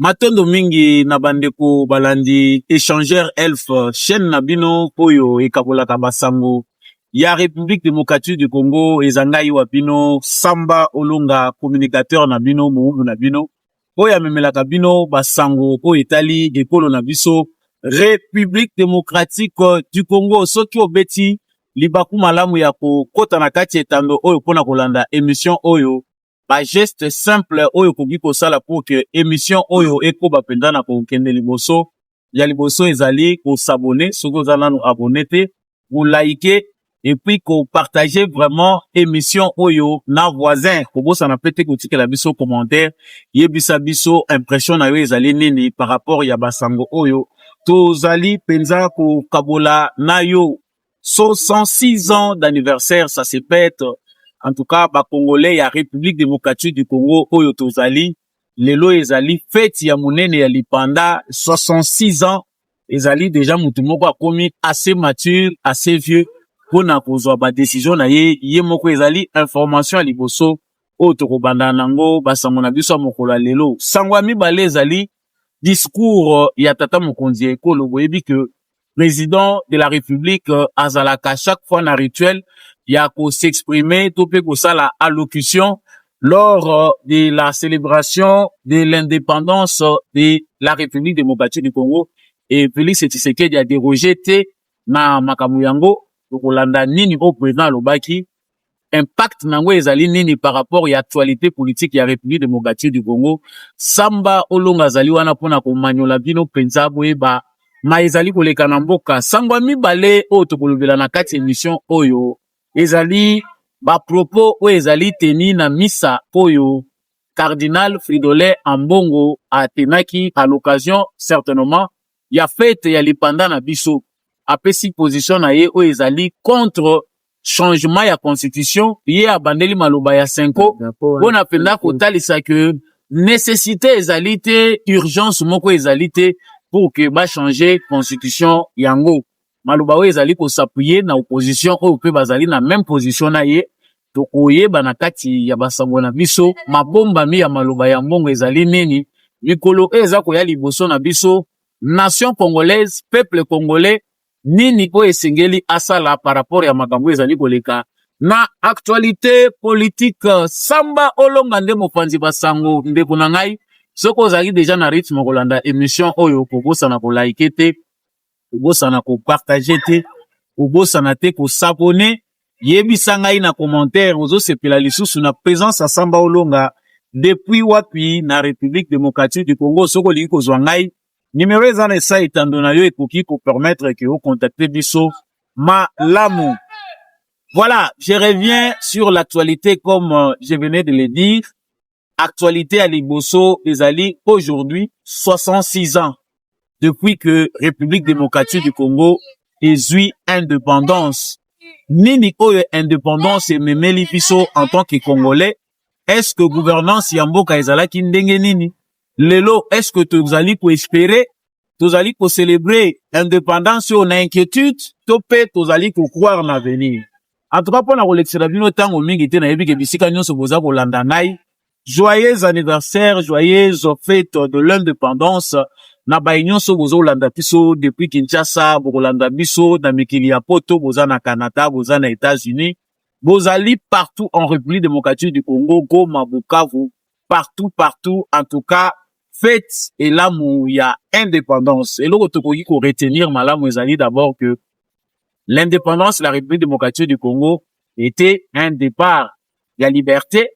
Matondo mingi na bandeko balandi échangeur elf chaîne na bino oyo ekabolaka basango ya République démocratique du Congo ezangai wa bino Samba Olonga communicateur na bino moumbu na bino oyo amemelaka bino basango oyo etali ekolo na biso République démocratique du Congo soki obeti libaku malamu ya kokota na kati etando oyo pona kolanda émission oyo ba geste simple oyo koki kosala pour que émission oyo ekoba penda na kokende liboso ya liboso ezali ko s'abonner soki oza nanu abonné te ko liker et puis ko partager vraiment émission oyo na voisin kobosa na pete kotikela biso commentaire yebisa biso impression na yo ezali nini par rapport ya basango oyo tozali penza ko kabola na yo 66 ans d'anniversaire ça se pète. En tout cas, ba Congolais ya République démocratique du Congo oyo tozali lelo ezali fête ya munene ya lipanda 66 ans ezali déjà mutu moko akomi assez mature, assez vieux pona kozwa ba décision na ye moko ezali information ya liboso oyo tokobanda nango basango na biso mokolo lelo sango ya mibale ezali discours ya tata mokonzi ekolo boyebi que président de la République azalaka chaque fois na rituel ya ko s'exprimer topé ko sala allocution lors de la célébration de l'indépendance de la République démocratique du Congo et Félix Tshisekedi a dérogé te na makambo yango kolanda nini au président lobaki impact nango ezali nini par rapport ya actualité politique ya République démocratique du Congo Samba Olonga zali wana pona ko manyola bino penza boyeba ma ezali koleka na mboka sangwa mibale oyo tokolobela na kati émission oyo ezali ba propos oyo ezali teni na misa oyo cardinal Fridolin Ambongo atenaki à l'occasion certainement ya fête ya lipanda na biso apesi position na ye oyo ezali contre changement ya constitution ye abandeli maloba ya 5 bona penda kotalisa que nécessité ezali te urgence moko ezali te pour que ba changer constitution yango maloba oyo ezali ko s'appuyer na opposition oyo pe bazali na même position na ye tokoyeba na kati ya basango na biso mabomba mi ya maloba ya mbongo ezali nini mikolo eza koya liboso na biso nation congolaise peuple congolais nini oyo esengeli asala par rapport ya makambo ezali koleka na actualité politique Samba Olonga nde mopanzi basango ndeko na ngai soko ozali déjà na rythme kolanda émission oyo kobosana ko like te kobosana ko partager te kobosana te ko s'abonner yebisa ngai na commentaire ozo sepela lisusu na présence ya Samba Olonga depuis wapi na République démocratique du Congo soko lingi kozwa ngai numéro eza na esa etando na yo ekoki ko permettre que o contacter biso malamu. Voilà, je reviens sur l'actualité comme je venais de le dire. Actualité à Liboso ezali aujourd'hui 66 ans depuis que République démocratique du Congo ezui indépendance. Nini oyo indépendance ememeli biso en tant que Congolais? Est-ce que gouvernance ya mboka ezalaki ndenge nini? Lelo est-ce que tozali ko espérer, tozali ko célébrer indépendance ou na inquiétude, topé tozali ko croire na venir? En tout cas pona kolexela bino tango mingi te na yebi ke bisika nyonso boza kolanda ngai. Joyeux anniversaire, joyeuse fête de l'indépendance. Na baignon so bozo landa biso depuis Kinshasa, bokolanda biso na mikili ya poto, boza na Canada, boza na États-Unis, bozali partout en République démocratique du Congo, Goma, Bukavu, partout, en tout cas, fête et l'amour ya indépendance. Et l'autre tokoki ko retenir malamu ezali d'abord que l'indépendance de la République démocratique du Congo était un départ. Il y a liberté,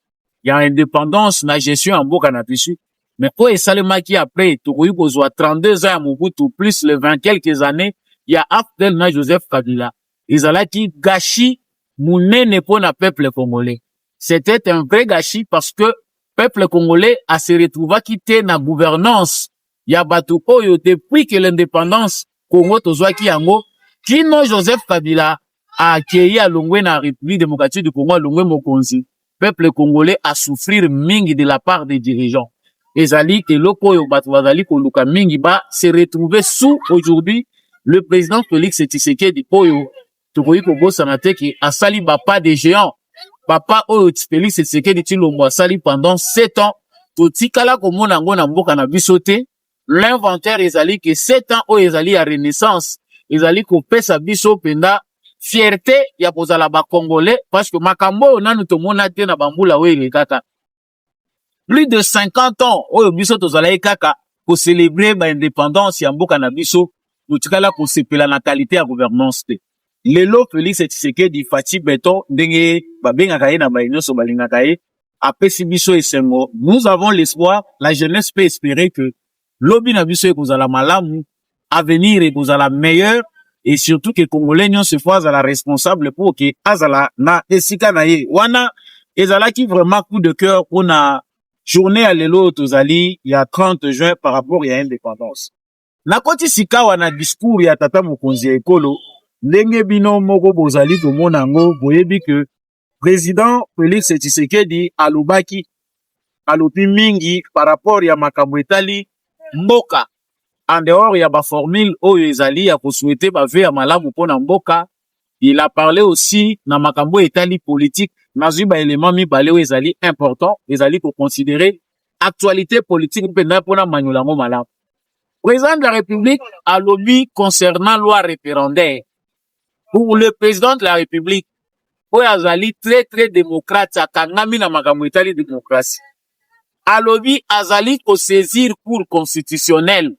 il y a indépendance, na gestion en mboka na biso. Mais pour esalemaki après, tokoki kozwa 32 ans à Mobutu plus les 20 quelques années, il y a Abdel na Joseph Kabila. Ezalaki gâchis munene pour na peuple congolais. C'était un vrai gâchis parce que peuple congolais a se retrouvé quitté na gouvernance. Il y a batu oyo depuis que l'indépendance Congo tozwaki yango kino Joseph Kabila a accueilli à Longwe na République démocratique du Congo Longwe mokonzi. Peuple congolais a souffrir mingi de la part des dirigeants. Ezali eloko oyo batu bazali koluka mingi ba se retrouver sous aujourd'hui le président Félix Tshisekedi oyo tokoyi kobosana te ki asali ba pas des géants. Papa oyo Félix Tshisekedi Tshilombo asali pendant 7 ans totikala komona ngo na mboka na biso te. L'inventaire ezali que 7 ans oyo ezali ya renaissance ezali kopesa biso penda fierté ya kozala ba congolais parce que makambo oyo nanu tomona te na bambula oyo elekaka. Plus de 50 ans oyo biso tozalaki kaka ko célébrer ba indépendance ya mboka na biso, totikala ko sepela na qualité ya gouvernance te. Lelo Félix Tshisekedi Fati Beton ndenge babengaka ye na bayinyoso balingaka ye apesi biso esengo. Nous avons l'espoir, la jeunesse peut espérer que lobi na biso ekozala malamu, avenir ekozala meilleur, et surtout que Congolais nyonso fois azala responsable pour que azala na esika na ye. Wana ezalaki vraiment coup de cœur pour na journée à lelo tozali ya 30 juin par rapport ya indépendance. Na koti sika wana discours ya tata mokonzi ya ekolo ndenge bino moko bozali komona ngo boyebi que président Félix Tshisekedi alobaki alobi mingi par rapport ya makambo etali mboka en dehors ya ba formule oyo ezali ya kosouhaiter ba ve ya malamu pona mboka. Il a parlé aussi na makambo etali politique nazwi ba élément mibale oyo ezali important ezali ko considérer actualité politique pena pona manyola ngo malamu. Président de la République alobi concernant loi référendaire. Pour le président de la République oyo azali très démocrate akangami na makambo etali démocratie. Alobi azali ko saisir cour constitutionnelle.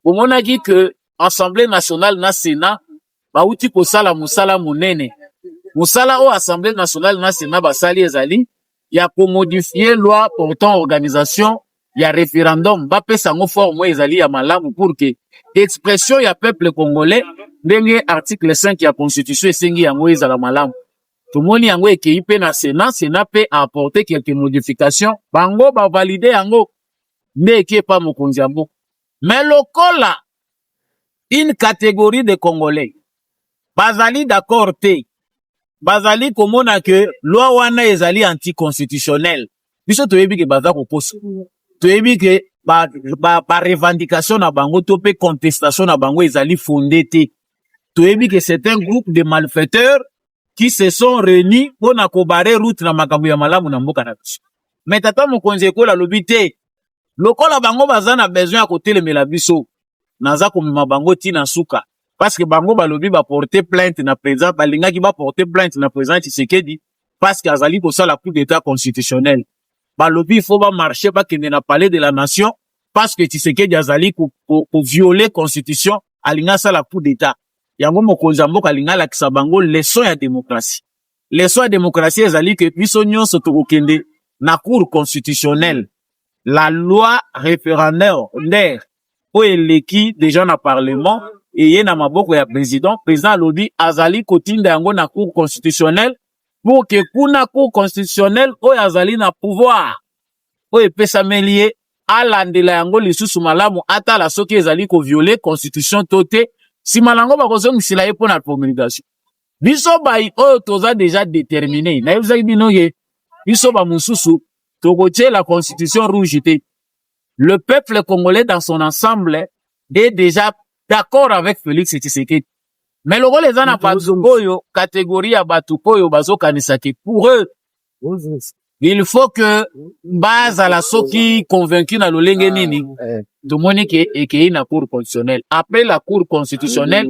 Omonaki que Assemblée nationale na Sénat bauti kosala musala munene. Musala o Assemblée nationale na Sénat basali ezali ya ko modifier loi portant organisation ya référendum bapesa ngo forme ezali ya malamu pour que expression ya peuple congolais ndenge article 5 ya constitution esengi yango ezala malamu. Tomoni yango ekei pe na Sénat, Sénat peut apporter quelques modifications. Bango ba valider yango nde eke pa mokonzi yango. Mais lokola une catégorie de Congolais bazali d'accord te, bazali komona que loi wana ezali anticonstitutionnel. Biso toyebi ke baza kokosa. Toyebi ke ba revendication na bango to pe contestation na bango ezali fondé te. Toyebi que c'est un groupe de malfaiteurs qui se sont réunis pour na kobare route na makambo ya malamu na mboka na biso. Mais tata mokonzi ekola lobi te lokola bango baza na besoin ya kotelemela biso naza komema bango tina suka parce que bango balobi ba porter plainte na président balingaki ba porter plainte na président Tshisekedi parce que azali kosala coup d'état constitutionnel. Balobi il faut ba marcher ba kende na palais de la nation parce que Tshisekedi azali ko violer constitution alinga sala coup d'état. Yango mokonzi mboka alinga lakisa bango leçon ya démocratie. Leçon ya démocratie ezali que biso nyonso tokokende na cour constitutionnelle. La loi référendaire o eleki déjà na parlement et ye na maboko ya président alobi azali kotinda yango na cour constitutionnelle pour que kuna cour constitutionnelle o azali na pouvoir o epesameli ye alandela yango lisusu malamu atala soki ezali ko violer constitution tote si malango bakozongisila ye pona promulgation. Biso bai oyo toza déjà déterminé na yebisaki bino ye biso ba mususu tokotie la constitution rouge te. Le peuple congolais dans son ensemble est déjà d'accord avec Félix Tshisekedi. Mais le rôle les ana bazoyo catégorie ya batu koyo bazokanisaki pour eux. Il faut que base à la soki convaincu na lolenge nini. Tomoni ke ekei na cour constitutionnelle. Après la cour constitutionnelle,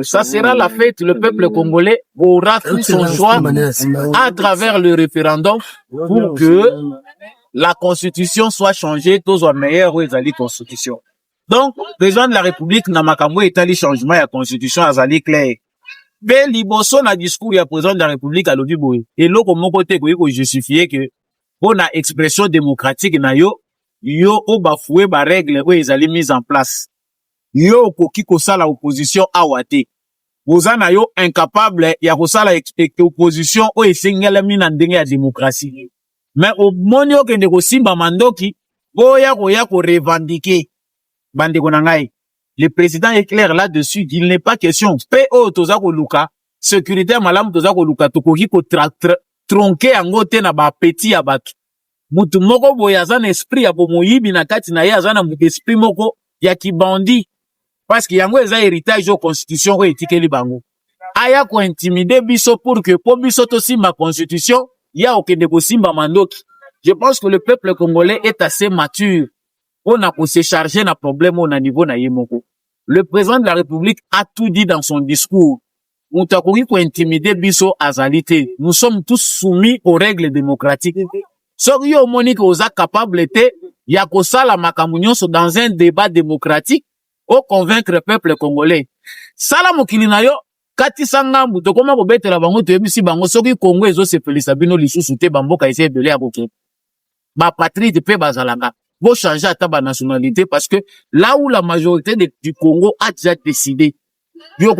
ça sera la fête. Le peuple congolais aura tout son choix à travers le référendum pour que la constitution soit changée, tout soit meilleur ou ezali constitution. Donc, président de la République na makambo etali changement ya constitution azali clair. Be liboso na discours ya président de la République alobi boye. Eloko moko te ko justifier que pona expression démocratique na yo o bafoué ba règle o ezali mise en place. Yo koki kosala opposition awate. Boza na yo incapable ya kosala opposition o esengela mina ndenge ya démocratie. Mais au monio kende ko simba mandoki boya ko revendiquer bandeko na ngai. Le président est clair là-dessus, il n'est pas question PO toza ko luka sécurité malamu toza ko luka tokoki ko tronquer yango te na ba petit ya bato. Mutu moko boya azana esprit ya bomoyibi na kati na ye azana esprit moko ya kibandi parce que yango eza héritage au constitution ko etikeli bango. Aya ko intimider biso pour que po biso to simba constitution ya okende ko simba mandoki Je pense que le peuple congolais est assez mature. On a pour se charger d'un problème au niveau na yemoko. Le président de la République a tout dit dans son discours. Nous sommes tous soumis aux règles démocratiques. Soki au monique aux capable ya kosala makambo nyonso dans un débat démocratique au convaincre le peuple congolais. Sala mokili na yo kati sanga muto koma ko betela bango to yebisi bango soki Congo ezo se pelisa bino lisusu te bamboka ese belé ya boke. Ba patriote pe bazalanga. Vous changer à ta nationalité parce que là où la majorité du Congo a déjà décidé, le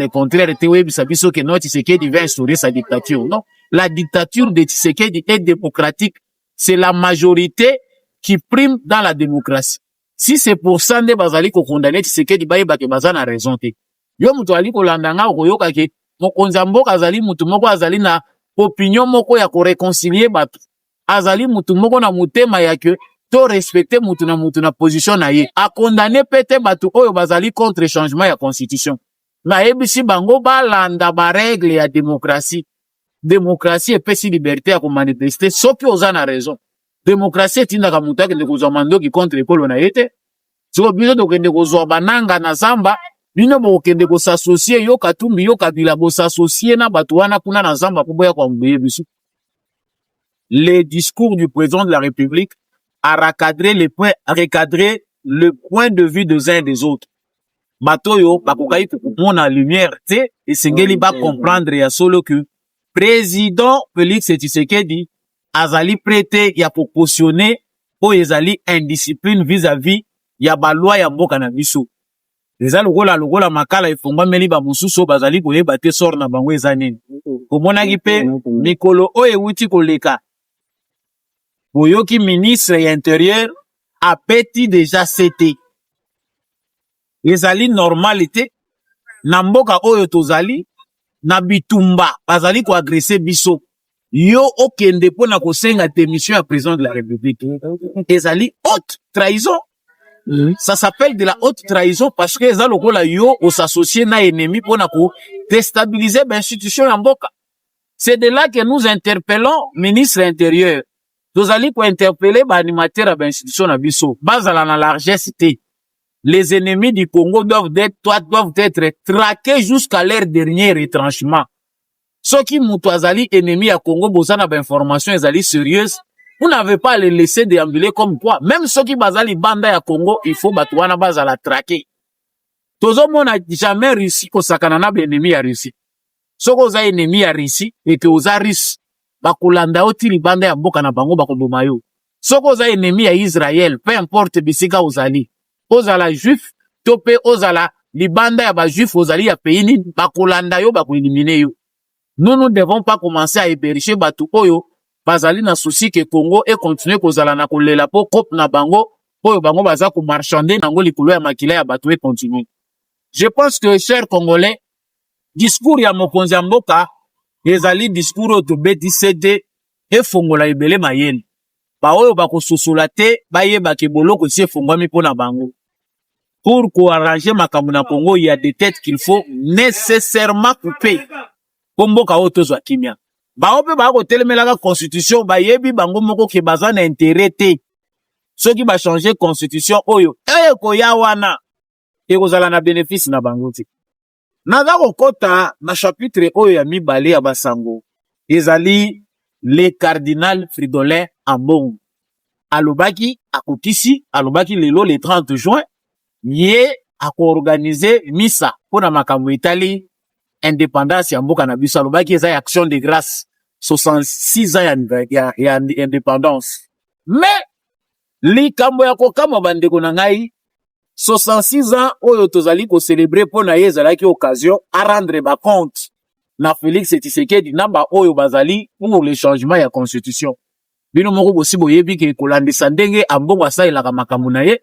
contraire, que non, Tshisekedi va instaurer sa dictature. Non, la dictature de Tshisekedi est démocratique. C'est la majorité qui prime dans la démocratie. Si c'est pour ça que bazali ko condamner Tshisekedi ba yeba ke bazana raison te. Yo mutu ali ko landanga ko yoka ke mokonza mboka azali mutu moko azali na opinion moko ya ko réconcilier batu. Azali mutu moko na mutema ya ke to respecter mutu na position na ye. A condamner pete batu oyo bazali contre changement ya constitution. Na ebisi bango ba landa ba règle ya démocratie. Démocratie epesi liberté ya ko manifester soki oza na raison. Démocratie etinda mutu akende kozwa mandoki contre ekolo na yete. Siko biso tokende kozwa bananga na zamba, bino bokende ko s'associer yo katumbi yo kabila bo s'associer na batu wana kuna na zamba po boya kwa mbeye biso. Le discours du président de la République a recadré le point de vue des uns et des autres. Batoyo, bakokai kukumon na lumière, te, et sengeli ba comprendre ya solo que président Félix Tshisekedi azali prêté ya pour cautionner o ezali indiscipline vis-à-vis ya ba loi ya mboka na biso. Eza lokola makala efongwa meli ba mususu bazali koyeba te sort na bango ezanini. Komonaki pe mikolo o ewuti koleka. Boyoki ministre ya intérieur a peti déjà cité. Ezali normalité na mboka oyo tozali na bitumba bazali ko agresser biso. Yo okende pona ko senga démission ya président de la République. Ezali haute trahison. Ça s'appelle de la haute trahison parce que ezali lokola yo o s'associer na ennemi pona ko déstabiliser l'institution ya mboka. C'est de là que nous interpellons ministre intérieur. Tozali ko interpeller ba animateur ya institution na biso. Bazala na largesse te. Les ennemis du Congo doivent être traqués jusqu'à leur dernier retranchement. Ceux qui mutuazali ennemis à Congo bozana ba information ezali sérieuse, vous n'avez pas à les laisser déambuler comme quoi. Même ceux qui bazali banda ya Congo, il faut batouana bazala traquer. Tozo mona jamais réussi ko sakana na ba ennemi ya Russie. Soko za ennemi ya Russie et que oza Russe bakulanda otili banda ya mboka na bango bakoboma yo. Soko za ennemi ya Israël, peu importe bisika ozali. Ozala juif, tope ozala libanda ya ba juif ozali ya pays ni bakulanda yo bakueliminer yo. Nous ne devons pas commencer à ébéricher batu oyo bazali na souci que Congo et continuer kozala na kolela po kop na bango oyo bango baza ko marchander nango likolo ya makila ya batu et continuer. Je pense que chers Congolais, discours ya mokonzi ya mboka ezali discours oyo tobeti CD e fongola ebele mayele. Ba oyo bakososola te bayeba ke boloko si efongwami po na bango. Pour arranger makambo na Congo, il y a des têtes qu'il faut nécessairement couper. Mboka oto zwa kimia. Ba ope ba ko telemelaka constitution ba yebi bango moko ke bazana intérêt te. Ceux qui ba changer constitution oyo ko ya wana e kozala na bénéfice na bango ti. Naza kokota na chapitre oyo ya mibale ya basango. Ezali le cardinal Fridolin Ambongo. Alobaki akokisi alobaki lelo le 30 juin ye ako-organiser misa pona makambo Italie indépendance ya mboka na biso alobaki eza action de grâce 66 ans ya indépendance. Mais likambo ya kokama bandeko na ngai 66 ans oyo tozali ko célébrer pona ye ezalaki occasion à rendre ba compte na Félix Tshisekedi namba oyo bazali pour le changement ya constitution. Bino moko bosi boyebi ke kolandisa ndenge Ambongo asalelaka makambo na ye.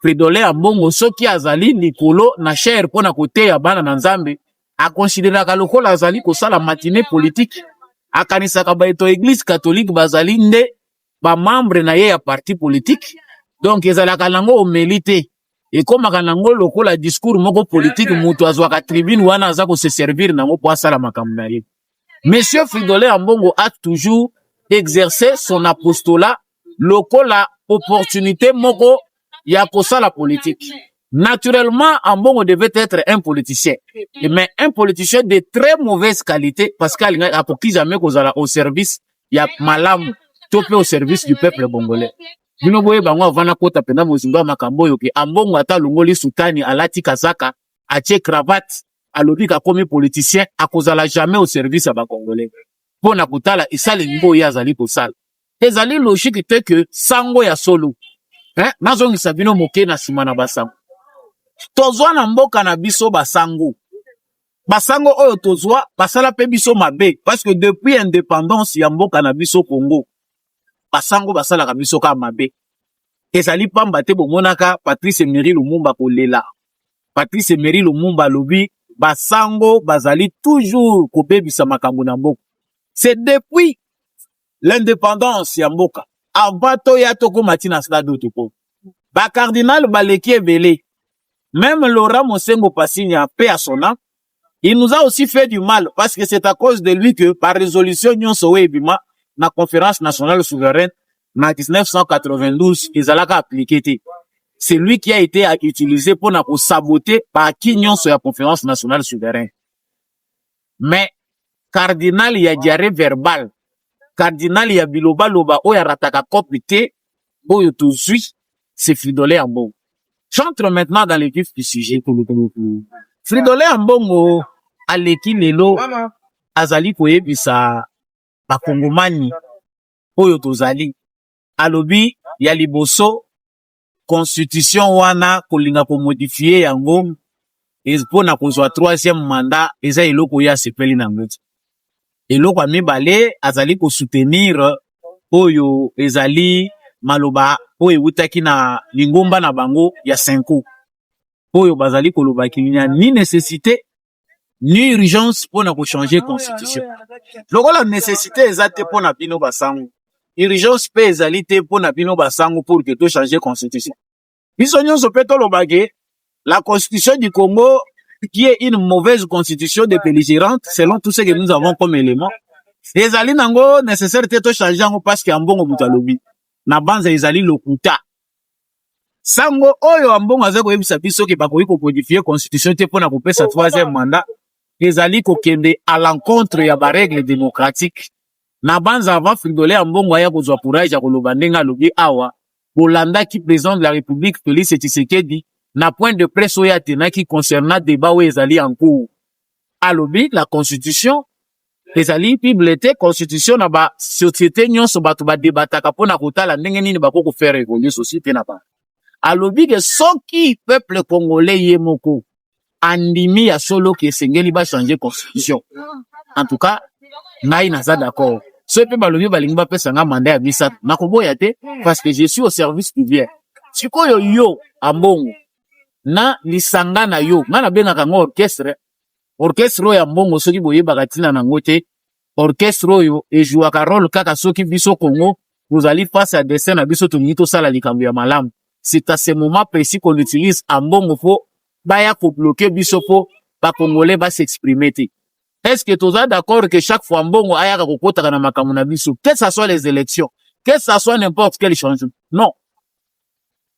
Fridolin Ambongo soki azali likolo na chair pona kote ya bana na Nzambe a considéraka lokola azali kosala matinée politique akanisaka baeto église catholique bazali nde ba membre na ye ya parti politique donc ezalaka nango omélité et comme nango lokola discours moko politique mutu azwaka tribune wana aza ko se servir nango po asala makambo na ye. Monsieur Fridolin Ambongo a toujours exercer son apostolat lokola opportunité moko ya kosala politique. Naturellement, Ambongo devait être un politicien, mais un politicien de très mauvaise qualité parce qu'il a pour jamais au service, il y a malam, topé au service du peuple congolais. Bino boye bango avana kota pena mozimba makambo yoke Ambongo ata longoli sultani alati kazaka, atie cravate, alobi ka komi politicien, akozala jamais au service ya ba congolais. Pona kutala isale nimbo ya zali kosala. Ezali logique te que sango ya solo. Nazongi sabino moke na simana basango. Tozwa na mboka na biso basango. Basango oyo tozwa basala pe biso mabe parce que depuis indépendance ya mboka na biso Congo basango basala ka biso ka mabe. Ezali pamba te bomonaka Patrice Emery Lumumba kolela. Patrice Emery Lumumba lobi basango bazali toujours kobebisa makambo na mboka. C'est depuis l'indépendance ya mboka avant to ya toko matina stade toko. Ba cardinal baleki ebele. Même Laurent Mosengo Passini a paix à son âme. Il nous a aussi fait du mal parce que c'est à cause de lui que par résolution Nyonso Ebima na conférence nationale souveraine na 1992 ils allaient appliquer. C'est lui qui a été utilisé pour saboter par qui Nyonso la conférence nationale souveraine. Mais cardinal y a diarrhée verbale. Cardinal y a biloba loba o ya rataka kopite o yo tozui c'est Fridolin Ambongo. J'entre maintenant dans le vif du sujet. Fridolin Ambongo aleki lelo azali koyebisa bakongomani oyo tozali alobi ya liboso constitution wana kolinga ko modifier yango ezpona kozwa 3e mandat eza eloko ya sepeli na ngoti eloko amibale azali ko soutenir oyo ezali maloba oyo utaki na lingomba na bango ya 5 ans oyo bazali koloba kinya ni nécessité ni urgence pour na ko changer constitution. Lokola nécessité ezate pour na bino basango. Urgence pe ezali te pour na bino basango pour que to changer constitution. Biso nyonso pe to lobage la constitution du Congo qui est une mauvaise constitution de belligérante selon tout ce que nous avons comme élément. Ezali nango nécessaire te to changer ngo parce que Ambongo mutalobi na banza ezali lokuta. Sango oyo Ambongo azako yebisa biso ke bakoyi ko modifier constitution te pona kopesa 3e mandat ezali kokende à l'encontre ya ba règles démocratiques na banza avant Fridolin Ambongo aya kozwa courage ya koloba ndenga lobi awa bolanda ki président de la République Félix Tshisekedi na point de presse oya tenaki concernant débat oyo ezali en cours alobi la constitution ezali piblete constitution na ba société nyonso bato ba debataka pona kotala ndenge nini bako ko faire évoluer société na ba alobi que soki peuple congolais yemoko andimi ya solo ke sengeli ba changer constitution. En tout cas, ngai naza d'accord. Ce pe balobi balingi ba pesa nga mandat ya bisatu. Nakoboya te parce que je suis au service public. Sikoyo yo Ambongo na lisanga na yo. Nga na bengaka ngo orchestre. Orchestre oyo Ambongo soki boyebaka tina nango te. Orchestre oyo ejouaka rôle kaka soki biso Congo vous allez face à dessin na biso tolingi tosala likambo ya malamu. C'est à ce moment précis qu'on utilise Ambongo pour baya ko bloquer biso po ba Congolais ba s'exprimer te. Est-ce que tous êtes d'accord que chaque fois Ambongo aya ka kokota na makambo na biso, que ça soit les élections, que ça soit n'importe quel changement? Non.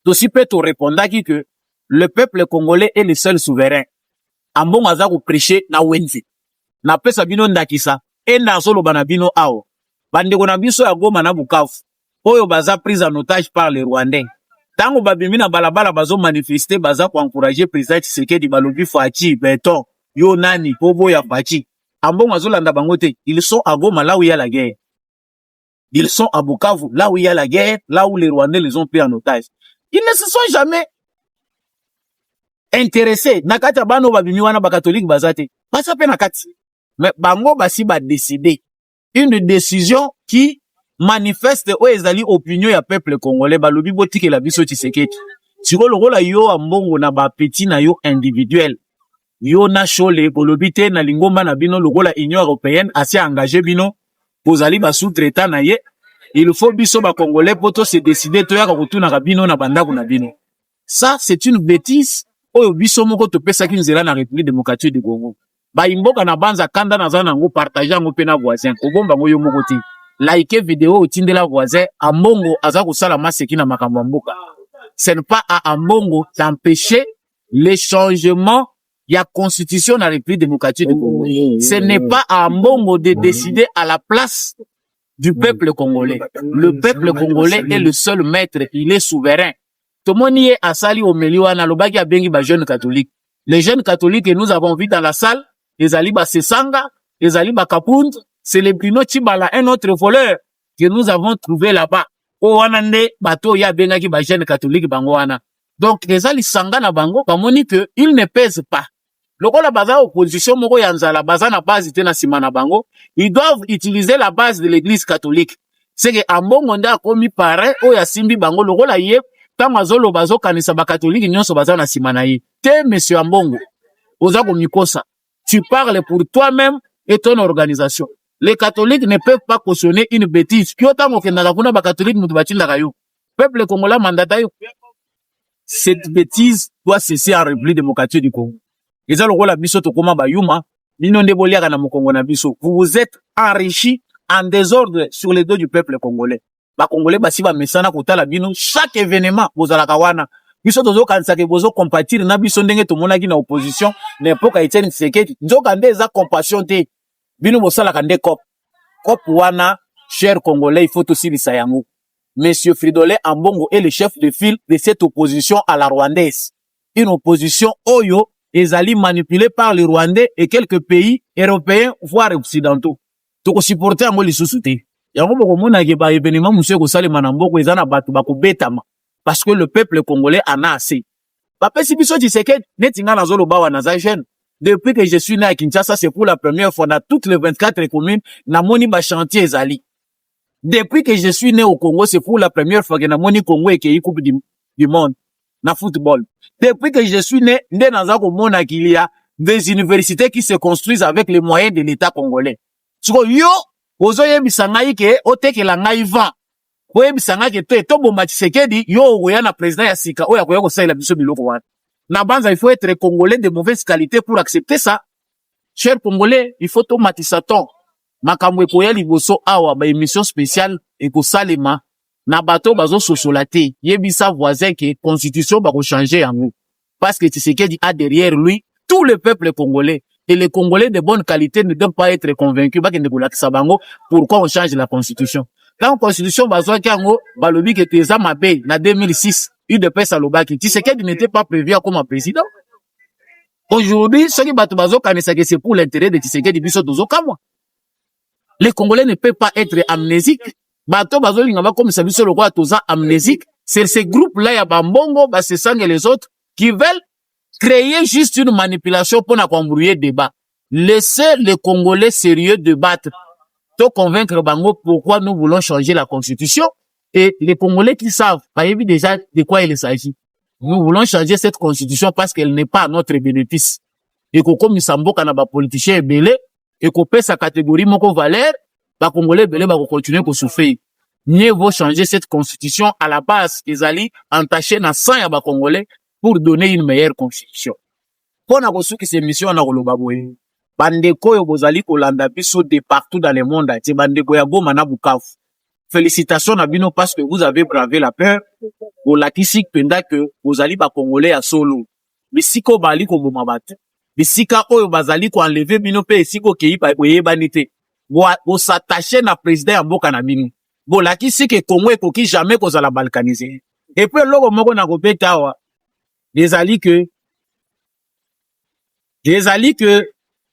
Aussi peut te répondre que le peuple congolais est le seul souverain. Ambongo aza ko prêcher na wenzi. Na pesa bino ndakisa, enda solo bana bino awo. Bandeko na biso ya Goma na Bukavu. Oyo baza prise en otage par les Rwandais. Tango babimi na balabala bazo manifester baza ko encourager président Tshisekedi balobi fachi beton yo nani pobo ya fachi Ambongo azolanda bango te. Ils sont à Goma là où il y a la guerre. Ils sont à Bukavu là où il y a la guerre, là où les Rwandais les ont pris en otage. Ils ne se sont jamais intéressés nakati bano babimi wana ba catholique bazate basa pe nakati mais bango basi ba décider une décision qui manifeste o ezali opinion ya peuple congolais balobi botike la biso Tshisekedi siko lokola yo Ambongo na ba petit na yo individuel yo na chole bolobi te na lingomba na bino lokola Union européenne assez engagé bino bozali ba sous-traitant na ye il faut biso ba congolais poto se décider to ya kotuna ka bino na bandako na bino. Ça c'est une bêtise oyo biso moko to pesa ki nzela na République démocratique du Congo ba imboka na banza kanda na zana ngo partager ngo pe na voisin ko bomba ngo yo moko ti like vidéo otindela voisin ambongo aza kosala maseki na makambo mboka. Ce n'est pas à ambongo d'empêcher le changement ya constitution na République démocratique du Congo. Ce n'est pas à ambongo de décider à la place du peuple congolais. Le peuple congolais est le seul maître, il est souverain. Tout le monde y est asali au milieu na lobaki abengi ba jeunes catholiques. Les jeunes catholiques que nous avons vus dans la salle, les ali ba Sesanga, les ali ba Kapund, c'est les Bruno Chibala, un autre voleur que nous avons trouvé là-bas. O wanande bato ya bengaki ba jeunes catholiques bango wana. Donc les ali sanga na bango bamoni que ils ne pèsent pas. Lokola baza opposition moko ya nzala baza na base te na sima na bango, ils doivent utiliser la base de l'église catholique. C'est que ambongo nda komi parrain o ya simbi bango lokola ye tango azolo bazo kanisa ba catholique nyonso baza na sima na ye. Te monsieur ambongo oza komikosa. Tu parles pour toi-même et ton organisation. Les catholiques ne peuvent pas cautionner une bêtise. Kyo tango kendaka kuna ba catholique mutu batindaka yo. Peuple congolais mandata yo. Cette bêtise doit cesser en République démocratique du Congo. Eza lokola biso tokoma bayuma, bino nde boliaka na mokongo na biso. Vous vous êtes enrichis en désordre sur les dos du peuple congolais. Ba congolais basi ba mesana kotala bino chaque événement bozalaka wana. Biso tozo kanisa ke bozo compatir na biso ndenge tomonaki na opposition na époque Etienne Tshisekedi. Nzoka nde eza compassion te. Bino bosalaka nde cop. Cop wana, cher congolais, il faut aussi lisa yango. Monsieur Fridolin Ambongo est le chef de file de cette opposition à la rwandaise. Une opposition oyo ezali manipulé par les Rwandais et quelques pays européens, voire occidentaux. Toko supporter yango lisusu te. Yango boko mona ke ba événement monsieur ko salema na mboko ezana batu bako betama parce que le peuple congolais en a assez. Ba pesi biso Tshisekedi netinga na zolo bawa na za jeune. Depuis que je suis né à Kinshasa, c'est pour la première fois dans toutes les 24 communes na moni ba chantier ezali. Depuis que je suis né au Congo, c'est pour la première fois que na moni Congo et que coupe du monde na football. Depuis que je suis né, qu'il y a des universités qui se construisent avec les moyens de l'État congolais. So yo, ozo yebisanga ke oteke la ngai va. Ko yebisanga ke to bomba Tshisekedi yo oya na président ya sika oya koya ko saila biso biloko wana. Na banza il faut être congolais de mauvaise qualité pour accepter ça. Cher congolais, il faut to matisaton. Makambo ekoya liboso awa ba émission spéciale eko salema. Na bato bazo sosolate, yebisa voisin que constitution va changer en nous. Parce que Tshisekedi a derrière lui tout le peuple congolais. Et les Congolais de bonne qualité ne doivent pas être convaincus pourquoi on change la constitution. Quand la constitution va jouer kango, balobi que Teza Mabé, na 2006, UDPS à Lobaki, Tshisekedi n'était pas prévu comme président. Aujourd'hui, ce qui va bazo kanisa que c'est pour l'intérêt de Tshisekedi biso tozo kamwa. Les Congolais ne peuvent pas être amnésiques. Bato bazo lingaba comme ça biso le roi toza amnésique. C'est ces groupes-là, ya bambongo, Sesang et les autres, qui veulent créer juste une manipulation pour embrouiller le débat. Laissez les Congolais sérieux débattre. Pour convaincre Bango pourquoi nous voulons changer la constitution. Et les Congolais qui savent, voyez-vous déjà de quoi il s'agit. Nous voulons changer cette constitution parce qu'elle n'est pas à notre bénéfice. Et que comme Sambo kanaba politicien belé, et qu'on paie sa catégorie moko valeur, ba Congolais belé va continuer à souffrir. Mieux vaut changer cette constitution à la base, ils allaient entacher na sang ya ba Congolais pour donner une meilleure constitution. Pour na kosu ki se mission na koloba boye. Bandeko yo bozali kolanda biso de partout dans le monde, ti bandeko ya Goma na Bukavu. Félicitations na bino parce que vous avez bravé la peur. Bolakisi penda que bozali ba Congolais ya solo. Bisiko bali ko boma batu. Bisika oyo bazali ko enlever bino pe esiko kei pa boyebani te. Bo s'attacher na président ya mboka na bino. Bolakisi ke Congo ekoki jamais kozala balkaniser. Et puis loko moko na kopeta wa Desali que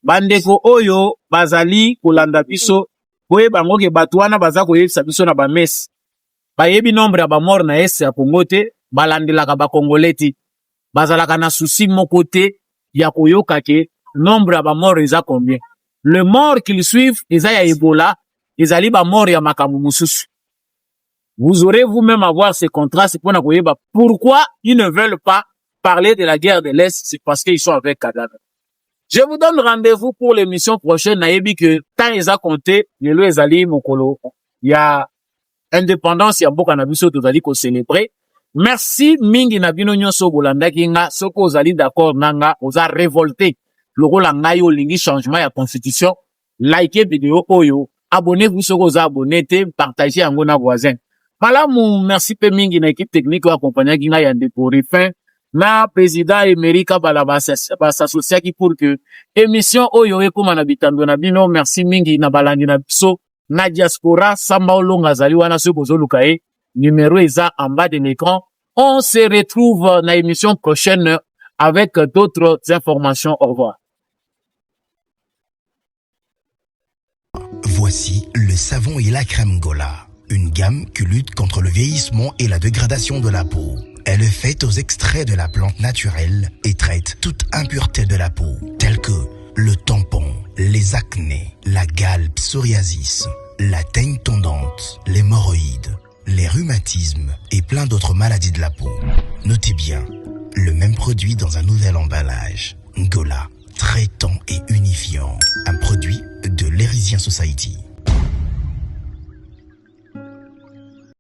bandeko oyo bazali kolanda biso boye bango ke batwana baza koyebisa biso na ba messe bayebi nombre ya ba mort na est ya Congo te balandelaka ba Congolais bazalaka na souci moko te ya koyoka ke nombre ya ba mort eza combien. Le mort qu'ils suivent eza ya Ebola ezali ba mort ya makambo mususu. Vous aurez vous-même à voir ces contrastes pour na koyeba pourquoi ils ne veulent pas parler de la guerre de l'Est, c'est parce qu'ils sont avec Kadhafi. Je vous donne rendez-vous pour l'émission prochaine. Nayebi que tant ils a compté, le ezali mokolo. Il y a indépendance, il y a beaucoup na biso tozali ko célébrer. Merci mingi na bino nyonso bolanda kinga soko ozali d'accord nanga oza révolté. Lokola ngai olingi changement ya constitution. Like vidéo oyo abonnez-vous sur vos abonnés, partagez yango na voisin. Malamu, merci pe mingi na équipe technique wa accompagner qui na yande pour fin. Na président Emerika bala s'associer qui pour que émission oyo ekoma na bitando na bino, merci mingi na balandi na biso na diaspora Samba Olonga zali wana se bozo lukae numéro eza en bas de l'écran. On se retrouve na émission prochaine avec d'autres informations. Au revoir. Voici le savon et la crème Gola, une gamme qui lutte contre le vieillissement et la dégradation de la peau. Elle est faite aux extraits de la plante naturelle et traite toute impureté de la peau, telle que le tampon, les acnés, la gale psoriasis, la teigne tondante, l'hémorroïde, les rhumatismes et plein d'autres maladies de la peau. Notez bien, le même produit dans un nouvel emballage. Gola, traitant et unifiant. Un produit de l'Erisien Society.